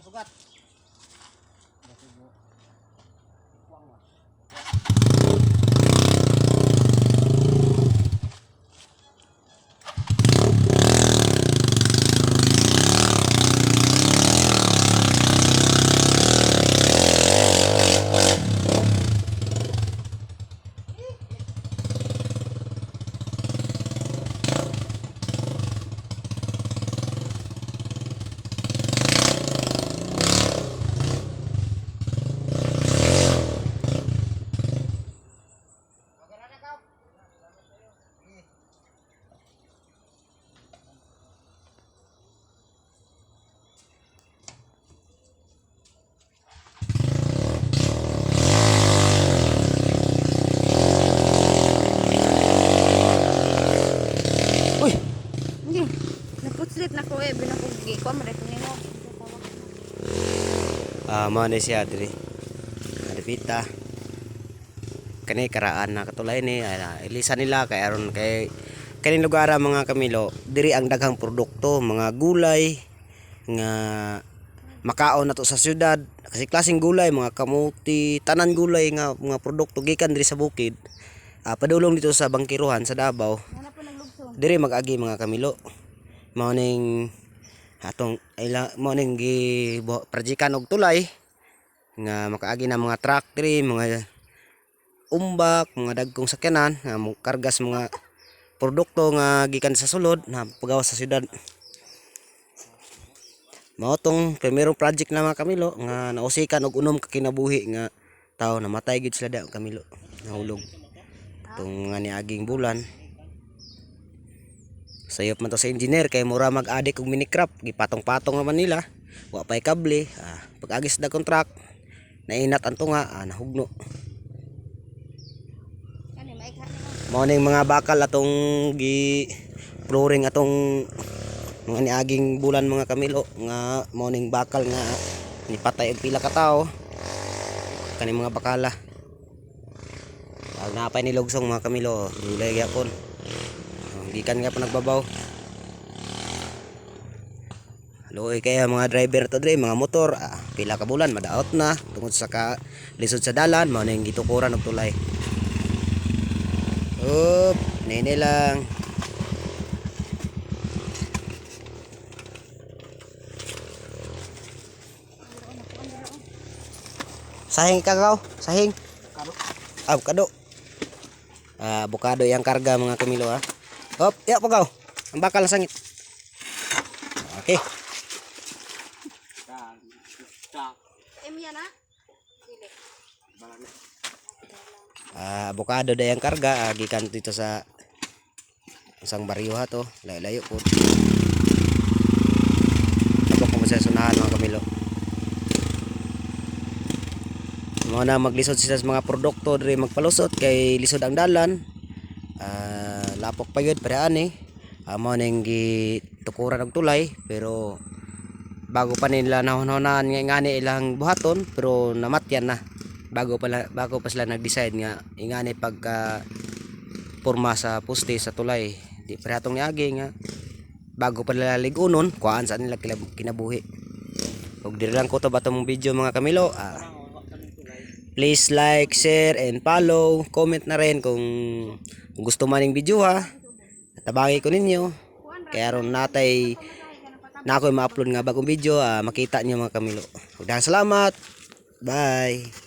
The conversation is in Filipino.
sugat. Naputlit na ko binakugi ko maret nino. Mao ni siya diri. Adipita. Kani karaan na katulay ni ilisa nila kay aron kay kaning lugar mga kamilo, diri ang daghang produkto, mga gulay nga makaon nato sa syudad. Kasi klaseng gulay, mga kamuti, tanan gulay nga mga produkto gikan diri sa bukid. Padulong dito sa Bangkiruhan sa Davao. Wala po naglugso. Diri mag-agi mga kamilo. Mao ning atong mao ning gi prajikan og tulay nga makaagi na mga truck diri, mga umbak, mga dagkong sakyanan nga kargas mga produkto nga gikan sa sulod na pagawas sa syudad. Mao tong primerong project na mga kamilo nga nausikan og unom ka kinabuhi nga tao namatay gid sila da kamilo. Nahulog tong nga niaging bulan. Sayop man to sa engineer kay mura mag-adik og minicrap, gipatong-patong naman nila. Wa pay kable, pag-agis da contract, nainat ang tunga, nahugno. Kani maikha Mao ning mga bakal atong gi flooring atong mga niaging bulan mga kamilo nga mao ning bakal nga nipatay og pila ka tawo. Kani mga bakala. Pag napay ni lugsong mga kamilo, dulay gyapon. Gikan nga pa nagbabaw. Luoy kaya mga driver to dre, mga motor, pila ka bulan madaot na tungod sa lisod sa dalan, mao ning gitukuran og tulay. Nene lang. Sahing kagaw, sahing. Avocado. Avocado yang karga mga kamilo ha. Hop, ya pagaw. Ang bakal na sangit. Okay. Emya na. Dili. Avocado da yang karga gikan dito sa isang baryo ha to. Layo-layo po. Tapos ko sa sunahan mga kamilo. Mo na maglisod sila sa mga produkto diri magpalusot kay lisod ang dalan. Lapok pa yun para ani. Mo ning gitukuran og tulay pero bago pa nila nahon-honan nga ingani ilang buhaton pero namatyan na. Bago pa sila nag-decide nga ingani pagka porma sa poste sa tulay. Di para atong niagi nga bago pa nila ligunon kuan sa nila kinabuhi. Ug diri lang ko to batong video mga kamilo. Please like, share, and follow. Comment na rin kung gusto man ng video ha. Tabangi ko ninyo. Kaya ron natay na ako ma-upload nga bagong video. Makita niyo mga kamilo. Salamat. Bye.